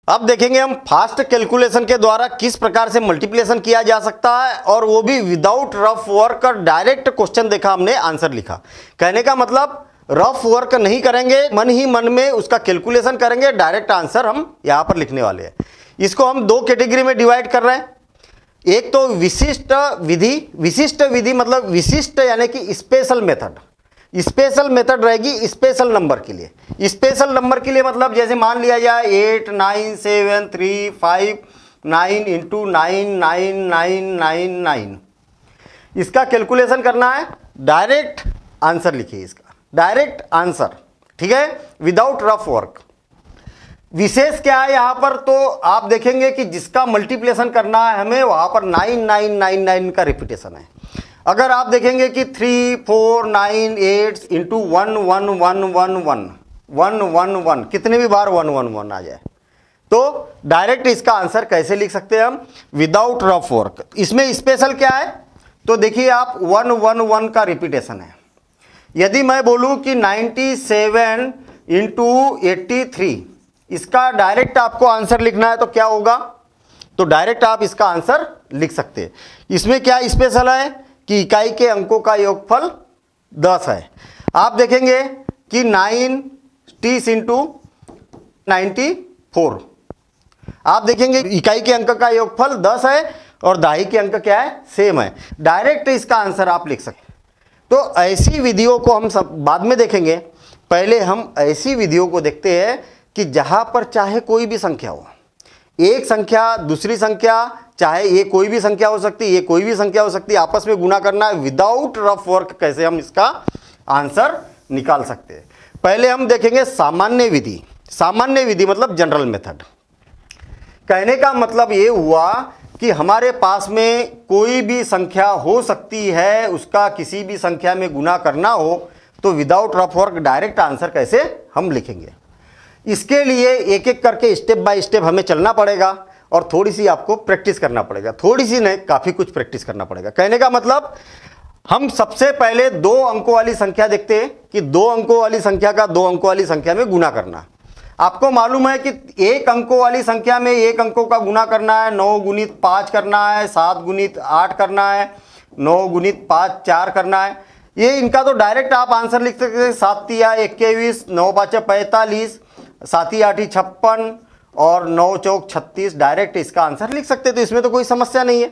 अब देखेंगे हम फास्ट कैलकुलेशन के द्वारा किस प्रकार से मल्टीप्लिकेशन किया जा सकता है, और वो भी without rough work. Direct question देखा हमने, आंसर लिखा। कहने का मतलब रफ वर्क नहीं करेंगे, मन ही मन में उसका कैलकुलेशन करेंगे, डायरेक्ट आंसर हम यहां पर लिखने वाले हैं। इसको हम दो कैटेगरी में डिवाइड कर रहे हैं। एक तो विशिष्ट विधि। विशिष्ट विधि मतलब विशिष्ट यानी कि स्पेशल मेथड। स्पेशल मेथड रहेगी स्पेशल नंबर के लिए। स्पेशल नंबर के लिए मतलब जैसे मान लिया जाए 8 9 7 3 5 9 इंटू 9 9 9 9 9, इसका कैलकुलेशन करना है। डायरेक्ट आंसर लिखिए इसका, डायरेक्ट आंसर, ठीक है, विदाउट रफ वर्क। विशेष क्या है यहां पर, तो आप देखेंगे कि जिसका मल्टीप्लिकेशन करना है हमें, वहां पर 9999 का रिपीटेशन है। अगर आप देखेंगे कि 3 4 9 8 इंटू 1 1 1 1 1 1 1 1, कितने भी बार 1 1 1 आ जाए, तो डायरेक्ट इसका आंसर कैसे लिख सकते हैं हम, विदाउट रफ वर्क। इसमें स्पेशल क्या है, तो देखिए आप 1 1 1 का रिपीटेशन है। यदि मैं बोलूं कि 97 इंटू 83, इसका डायरेक्ट आपको आंसर लिखना है तो क्या होगा, तो डायरेक्ट आप इसका आंसर लिख सकते हैं। इसमें क्या स्पेशल है कि इकाई के अंकों का योगफल 10 है। आप देखेंगे कि 9 30 इंटू 94, आप देखेंगे इकाई के अंक का योगफल 10 है और दाई के अंक क्या है, सेम है। डायरेक्ट इसका आंसर आप लिख सकते हैं। तो ऐसी विधियों को हम सब बाद में देखेंगे। पहले हम ऐसी विधियों को देखते हैं कि जहां पर चाहे कोई भी संख्या हो, एक संख्या दूसरी संख्या, चाहे ये कोई भी संख्या हो सकती है, ये कोई भी संख्या हो सकती है, आपस में गुना करना है विदाउट रफ वर्क, कैसे हम इसका आंसर निकाल सकते हैं। पहले हम देखेंगे सामान्य विधि। सामान्य विधि मतलब जनरल मेथड। कहने का मतलब ये हुआ कि हमारे पास में कोई भी संख्या हो सकती है, उसका किसी भी संख्या में गुना करना हो तो without rough work direct answer कैसे हम लिखेंगे। इसके लिए एक एक करके स्टेप बाय स्टेप हमें चलना पड़ेगा और थोड़ी सी आपको प्रैक्टिस करना पड़ेगा। थोड़ी सी नहीं, काफ़ी कुछ प्रैक्टिस करना पड़ेगा। कहने का मतलब हम सबसे पहले 2 अंकों वाली संख्या देखते हैं कि 2 अंकों वाली संख्या का 2 अंकों वाली संख्या में गुना करना। आपको मालूम है कि 1 अंकों वाली संख्या में 1 अंकों का गुना करना है, 9 गुणित 5 करना है, 7 गुणित 8 करना है, 9 गुणित 5 4 करना है। ये इनका तो डायरेक्ट आप आंसर लिख सकते हैं। 7 तिया 21, 9 5 45, 7 8 56 और 9 चौक 36, डायरेक्ट इसका आंसर लिख सकते हैं। तो इसमें तो कोई समस्या नहीं है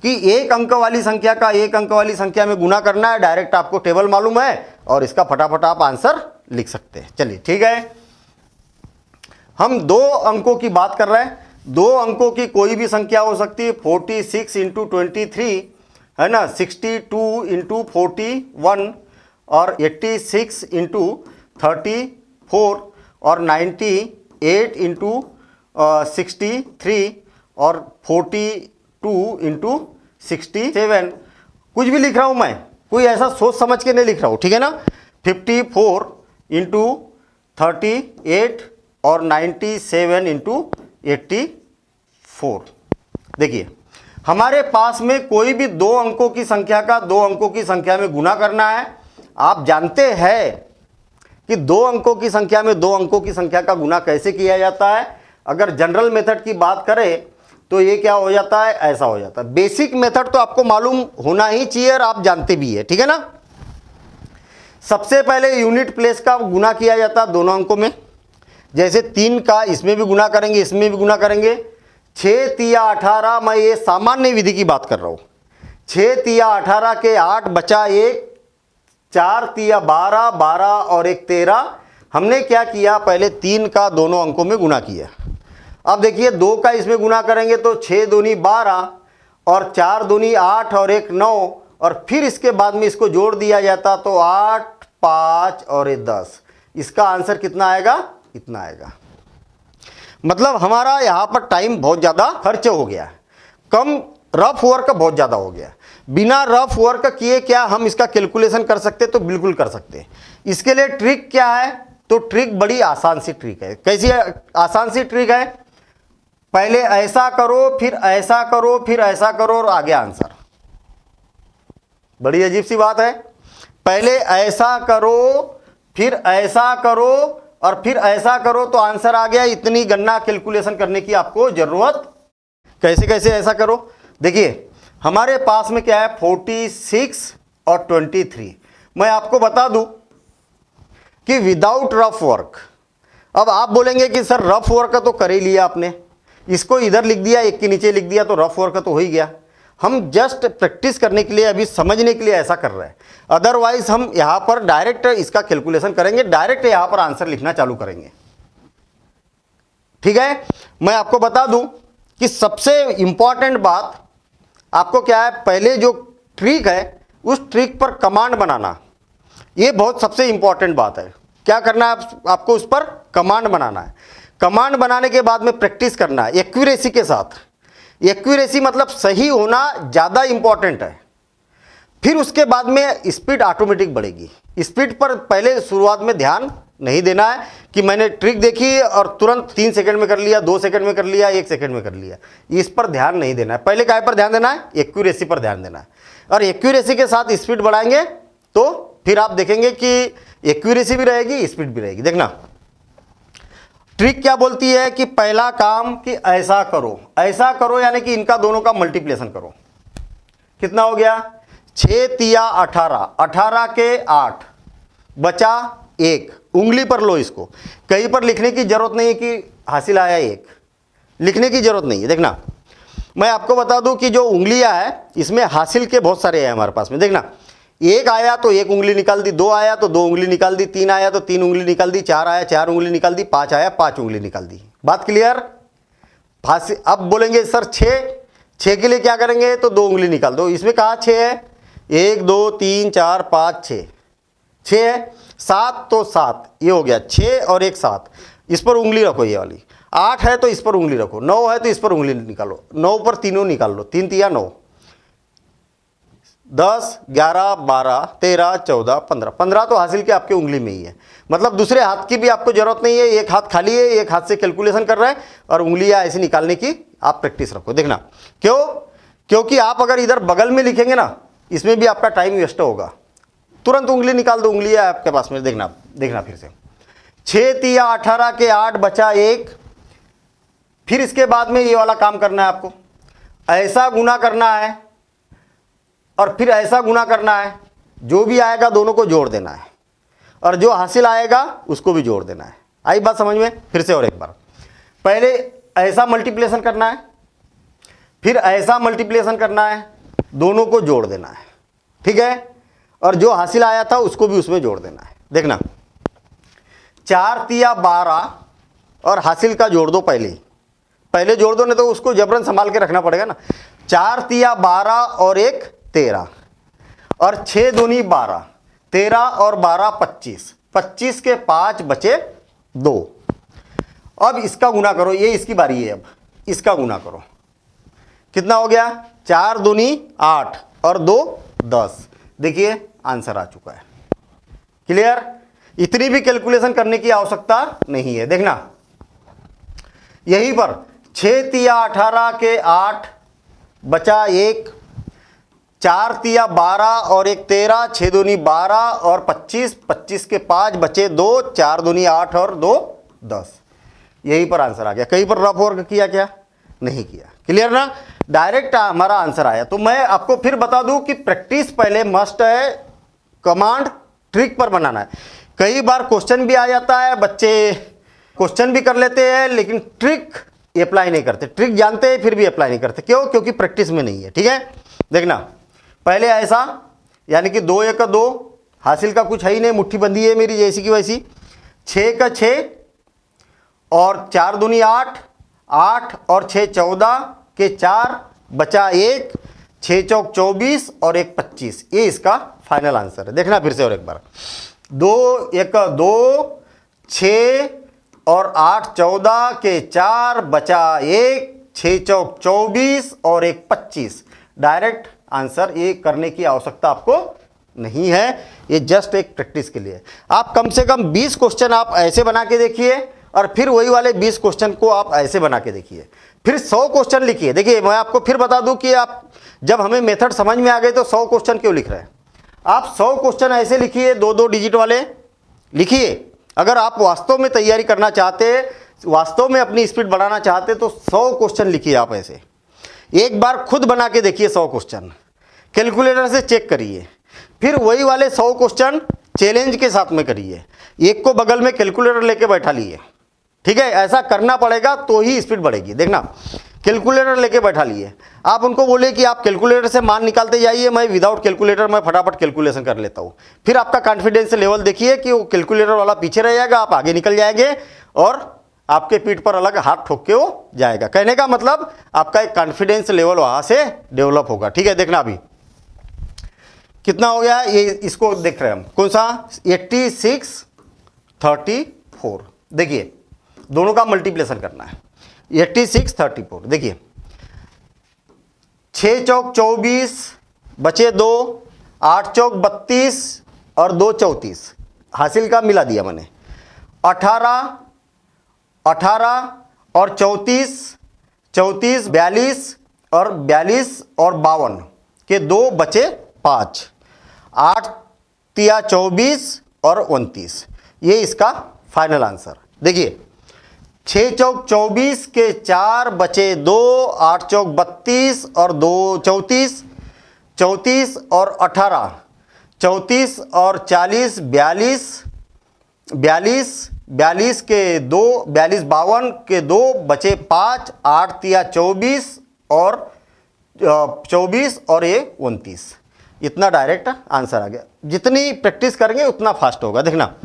कि 1 अंक वाली संख्या का 1 अंक वाली संख्या में गुना करना है। डायरेक्ट आपको टेबल मालूम है और इसका फटाफट आप आंसर लिख सकते हैं। चलिए ठीक है, हम 2 अंकों की बात कर रहे हैं। 2 अंकों की कोई भी संख्या हो सकती है। 46 इंटू 23 है ना, 62 इंटू 41 और 86 इंटू 34 और 98 इंटू 63 और 42 इंटू 67। कुछ भी लिख रहा हूँ मैं, कोई ऐसा सोच समझ के नहीं लिख रहा हूँ, ठीक है ना। 54 इंटू 38 और 97 इंटू 84। देखिए हमारे पास में कोई भी 2 अंकों की संख्या का 2 अंकों की संख्या में गुना करना है। आप जानते हैं कि 2 अंकों की संख्या में 2 अंकों की संख्या का गुना कैसे किया जाता है। अगर जनरल मेथड की बात करें तो ये क्या हो जाता है, ऐसा हो जाता है। बेसिक मेथड तो आपको मालूम होना ही चाहिए और आप जानते भी है, ठीक है ना। सबसे पहले यूनिट प्लेस का गुना किया जाता है दोनों अंकों में। जैसे 3 का इसमें भी गुना करेंगे, इसमें भी गुना करेंगे। 6 तिया 18, मैं ये सामान्य विधि की बात कर रहा हूँ। 6 तिया 18 के 8 बचा 1, 4 तिया 12, 12 और 1 13। हमने क्या किया, पहले 3 का दोनों अंकों में गुना किया। अब देखिए 2 का इसमें गुना करेंगे तो 6 दूनी 12 और 4 दूनी 8 और 1 9 और फिर इसके बाद में इसको जोड़ दिया जाता तो 8 5 और 1 10। इसका आंसर कितना आएगा, इतना आएगा। मतलब हमारा यहाँ पर टाइम बहुत ज़्यादा खर्च हो गया है, कम रफ वर्क बहुत ज़्यादा हो गया। बिना रफ वर्क किए क्या हम इसका कैलकुलेशन कर सकते, तो बिल्कुल कर सकते हैं। इसके लिए ट्रिक क्या है, तो ट्रिक बड़ी आसान सी ट्रिक है। कैसी आसान सी ट्रिक है, पहले ऐसा करो फिर ऐसा करो फिर ऐसा करो और आगे आंसर। बड़ी अजीब सी बात है। पहले ऐसा करो फिर ऐसा करो और फिर ऐसा करो तो आंसर आ गया। इतनी गणना कैलकुलेशन करने की आपको जरूरत। कैसे कैसे ऐसा करो, देखिए हमारे पास में क्या है 46 और 23। मैं आपको बता दूं कि विदाउट रफ वर्क, अब आप बोलेंगे कि सर रफ वर्क तो कर ही लिया आपने, इसको इधर लिख दिया, एक के नीचे लिख दिया तो रफ वर्क तो हो ही गया। हम जस्ट प्रैक्टिस करने के लिए, अभी समझने के लिए ऐसा कर रहे हैं। अदरवाइज हम यहां पर डायरेक्ट इसका कैलकुलेशन करेंगे, डायरेक्ट यहां पर आंसर लिखना चालू करेंगे। ठीक है, मैं आपको बता दूं कि सबसे इंपॉर्टेंट बात आपको क्या है, पहले जो ट्रिक है उस ट्रिक पर कमांड बनाना, ये बहुत सबसे इंपॉर्टेंट बात है। क्या करना है आपको, उस पर कमांड बनाना है। कमांड बनाने के बाद में प्रैक्टिस करना है एक्यूरेसी के साथ। एक्यूरेसी मतलब सही होना ज़्यादा इंपॉर्टेंट है। फिर उसके बाद में स्पीड ऑटोमेटिक बढ़ेगी। स्पीड पर पहले शुरुआत में ध्यान नहीं देना है कि मैंने ट्रिक देखी और तुरंत 3 सेकंड में कर लिया, 2 सेकंड में कर लिया, 1 सेकंड में कर लिया, इस पर ध्यान नहीं देना है। पहले काय पर ध्यान देना है, एक्यूरेसी पर ध्यान देना है। और एक्यूरेसी के साथ स्पीड बढ़ाएंगे तो फिर आप देखेंगे कि एक्यूरेसी भी रहेगी, स्पीड भी रहेगी। देखना ट्रिक क्या बोलती है कि पहला काम कि ऐसा करो, ऐसा करो यानी कि इनका दोनों का मल्टीप्लिकेशन करो। कितना हो गया, 6 तिया 18, 18 के 8 बचा 1। उंगली पर लो इसको, कहीं पर लिखने की जरूरत नहीं है कि हासिल आया 1, लिखने की जरूरत नहीं है। देखना मैं आपको बता दूं कि जो उंगलियां है इसमें हासिल के बहुत सारे हैं हमारे पास में। देखना 1 आया तो 1 उंगली निकाल दी, 2 आया तो 2 उंगली निकाल दी, 3 आया तो 3 उंगली निकाल दी, 4 आया 4 उंगली निकाल दी, 5 आया 5 उंगली निकाल दी। बात क्लियर। अब बोलेंगे सर 6 के लिए क्या करेंगे, तो 2 उंगली निकाल दो। इसमें कहा 6 है, 1 2 3 4 5 6 है। 7 तो 7, ये हो गया 6 और 1 7, इस पर उंगली रखो ये वाली। 8 है तो इस पर उंगली रखो, 9 है तो इस पर उंगली निकालो, 9 पर तीनों निकाल लो, 3 तिया 9, 10 11 12 13 14 15, 15 तो हासिल के आपके उंगली में ही है। मतलब दूसरे हाथ की भी आपको जरूरत नहीं है, एक हाथ खाली है, एक हाथ से कैलकुलेशन कर रहे हैं और उंगलियां ऐसे निकालने की आप प्रैक्टिस रखो। देखना क्यों, क्योंकि आप अगर इधर बगल में लिखेंगे ना, इसमें भी आपका टाइम वेस्ट होगा। तुरंत उंगली निकाल दो, उंगली है आपके पास में। देखना फिर से 6 तिया 18 के 8 बचा 1। फिर इसके बाद में ये वाला काम करना है आपको, ऐसा गुना करना है और फिर ऐसा गुना करना है। जो भी आएगा दोनों को जोड़ देना है और जो हासिल आएगा उसको भी जोड़ देना है। आई बात समझ में। फिर से और एक बार, पहले ऐसा मल्टीप्लिकेशन करना है, फिर ऐसा मल्टीप्लिकेशन करना है, दोनों को जोड़ देना है। ठीक है, और जो हासिल आया था उसको भी उसमें जोड़ देना है। देखना 4 तिया 12 और हासिल का जोड़ दो, पहले जोड़ दो, नहीं तो उसको जबरन संभाल के रखना पड़ेगा ना। 4 तिया 12 और 1 13 और 6 दूनी 12, 13 और 12 25, 25 के 5 बचे 2। अब इसका गुना करो, ये इसकी बारी है। अब इसका गुना करो, कितना हो गया, 4 दूनी 8 और 2 10। देखिए आंसर आ चुका है। क्लियर। इतनी भी कैलकुलेशन करने की आवश्यकता नहीं है। देखना यहीं पर 6 तिया 18 के 8 बचा 1, 4 तिया 12 और 1 13, 6 दूनी 12 और 25, 25 के 5 बचे 2, 4 दूनी 8 और 2 10। यहीं पर आंसर आ गया। कहीं पर रफ वर्क किया क्या, नहीं किया। क्लियर ना, डायरेक्ट हमारा आंसर आया। तो मैं आपको फिर बता दूं कि प्रैक्टिस पहले मस्ट है, कमांड ट्रिक पर बनाना है। कई बार क्वेश्चन भी आ जाता है, बच्चे क्वेश्चन भी कर लेते हैं लेकिन ट्रिक अप्लाई नहीं करते। ट्रिक जानते हैं फिर भी अप्लाई नहीं करते। क्यों, क्योंकि प्रैक्टिस में नहीं है। ठीक है, देखना पहले ऐसा, यानी कि 2 1 2, हासिल का कुछ है ही नहीं, मुट्ठी बंदी है मेरी जैसी की वैसी। 6 का 6 और 4 दूनी 8, 8 और 6 14 के 4 बचा 1, 6 चौक 24 और 1 25। ये इसका फाइनल आंसर है। देखना फिर से और एक बार, 2 1 2, 6 और 8 14 के 4 बचा 1, 6 चौक 24 और 1 25। डायरेक्ट आंसर ये करने की आवश्यकता आपको नहीं है, ये जस्ट एक प्रैक्टिस के लिए। आप कम से कम 20 क्वेश्चन आप ऐसे बना के देखिए और फिर वही वाले 20 क्वेश्चन को आप ऐसे बना के देखिए, फिर 100 क्वेश्चन लिखिए। देखिए मैं आपको फिर बता दूं कि आप जब हमें मेथड समझ में आ गए तो 100 क्वेश्चन क्यों लिख रहे हैं। आप 100 क्वेश्चन ऐसे लिखिए, 2 2 डिजिट वाले लिखिए अगर आप वास्तव में तैयारी करना चाहते, वास्तव में अपनी स्पीड बढ़ाना चाहते, तो 100 क्वेश्चन लिखिए आप ऐसे। एक बार खुद बना के देखिए 100 क्वेश्चन, कैलकुलेटर से चेक करिए, फिर वही वाले 100 क्वेश्चन चैलेंज के साथ में करिए। एक को बगल में कैलकुलेटर लेके बैठा लिए, ठीक है, ऐसा करना पड़ेगा तो ही स्पीड बढ़ेगी। देखना, कैलकुलेटर लेके बैठा लिए, आप उनको बोले कि आप कैलकुलेटर से मान निकालते जाइए, मैं विदाउट कैलकुलेटर मैं फटाफट कैलकुलेशन कर लेता हूँ। फिर आपका कॉन्फिडेंस लेवल देखिए कि वो कैलकुलेटर वाला पीछे रह जाएगा, आप आगे निकल जाएंगे और आपके पीठ पर अलग हाथ ठोक के वो जाएगा। कहने का मतलब आपका एक कॉन्फिडेंस लेवल वहाँ से डेवलप होगा। ठीक है, देखना अभी कितना हो गया ये, इसको देख रहे हैं हम, कौन सा 86-34। देखिए दोनों का मल्टीप्लिकेशन करना है, 86-34। देखिए 6 चौक 24 बचे 2, 8 चौक 32 और 2 34, हासिल का मिला दिया मैंने। 18 और 34 42 और 52 के 2 बचे 5, 8 तिया 24 और 29, ये इसका फाइनल आंसर। देखिए 6 चौक 24 के 4 बचे 2, 8 चौक 32 और 2 34, 34 और 18, 34 और 40 42 के 2 42 52 के 2 बचे 5, 8 तिया 24 और 24 और ये 29, इतना डायरेक्ट आंसर आ गया। जितनी प्रैक्टिस करेंगे उतना फास्ट होगा। देखना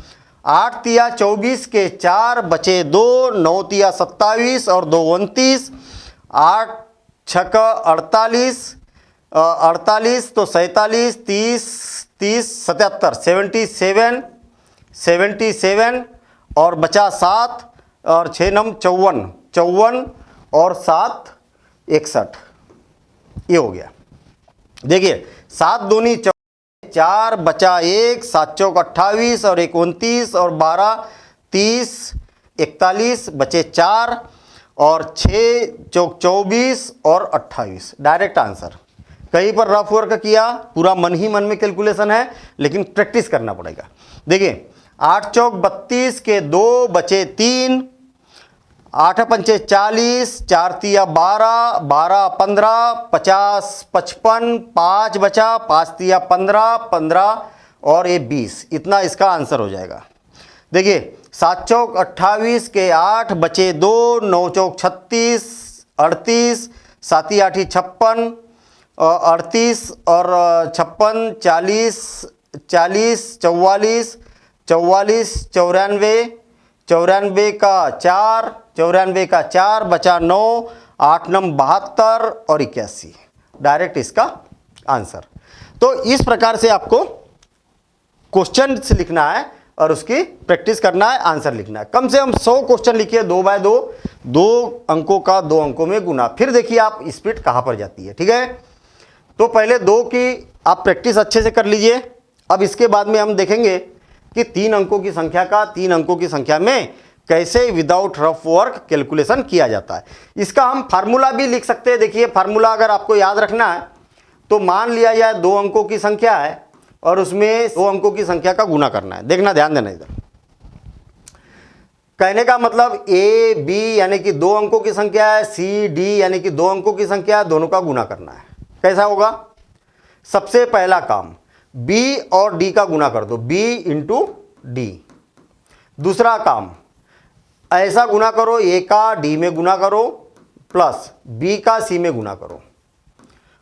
8 तिया 24 के 4 बचे 2, 9 तिया 27 और 2 29, 8 छक 48, 48 तो 47, 30 77 77 और बचा 7 और 6 नम 54 और 7 61, ये हो गया। देखिए 7 दूनी 4 बचा 1, 7 चौक 28 और 1 29 और 12 30 41 बचे 4 और 6 चौक 24 और 28, डायरेक्ट आंसर। कहीं पर रफ वर्क किया, पूरा मन ही मन में कैलकुलेशन है, लेकिन प्रैक्टिस करना पड़ेगा। देखिए 8 चौक 32 के 2 बचे 3, 8 पंचे 40, 4 तिया 12, 12 15 50 55, 5 बचा, 5 तिया 15 15 और ये 20, इतना इसका आंसर हो जाएगा। देखिए 7 चौक 28 के 8 बचे 2, 9 चौक 36 38, 7 8 56 38 और 56 40 44 44 94 का 4 बचा 9, 8 नम 72 और 81, डायरेक्ट इसका आंसर। तो इस प्रकार से आपको क्वेश्चन लिखना है और उसकी प्रैक्टिस करना है, आंसर लिखना है। कम से कम 100 क्वेश्चन लिखिए 2 बाय 2, 2 अंकों का 2 अंकों में गुना, फिर देखिए आप स्पीड कहाँ पर जाती है। ठीक है, तो पहले 2 की आप प्रैक्टिस अच्छे से कर लीजिए। अब इसके बाद में हम देखेंगे कि 3 अंकों की संख्या का 3 अंकों की संख्या में कैसे विदाउट रफ वर्क कैलकुलेशन किया जाता है। इसका हम फार्मूला भी लिख सकते हैं। देखिए फार्मूला अगर आपको याद रखना है तो मान लिया जाए 2 अंकों की संख्या है और उसमें 2 अंकों की संख्या का गुना करना है। देखना, ध्यान देना इधर, कहने का मतलब ए बी यानी कि 2 अंकों की संख्या है, सी डी यानी कि 2 अंकों की संख्या है, दोनों का गुना करना है। कैसा होगा? सबसे पहला काम b और d का गुना कर दो, b इंटू डी। दूसरा काम ऐसा गुना करो, a का d में गुना करो प्लस b का c में गुना करो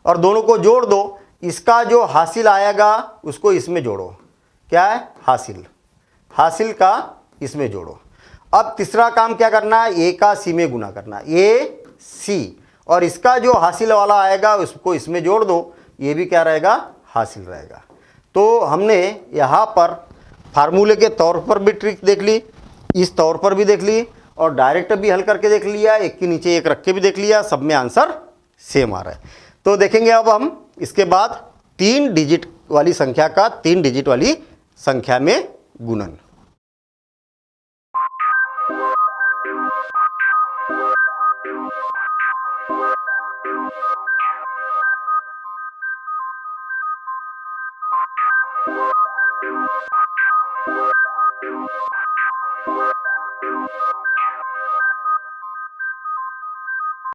और दोनों को जोड़ दो। इसका जो हासिल आएगा उसको इसमें जोड़ो। क्या है? हासिल का इसमें जोड़ो। अब तीसरा काम क्या करना है? a का c में गुना करना है, a c, और इसका जो हासिल वाला आएगा उसको इसमें जोड़ दो। ये भी क्या रहेगा? हासिल रहेगा। तो हमने यहाँ पर फार्मूले के तौर पर भी ट्रिक देख ली, इस तौर पर भी देख ली और डायरेक्ट भी हल करके देख लिया, एक के नीचे एक रख के भी देख लिया, सब में आंसर सेम आ रहा है। तो देखेंगे अब हम इसके बाद 3 डिजिट वाली संख्या का 3 डिजिट वाली संख्या में गुणन। है।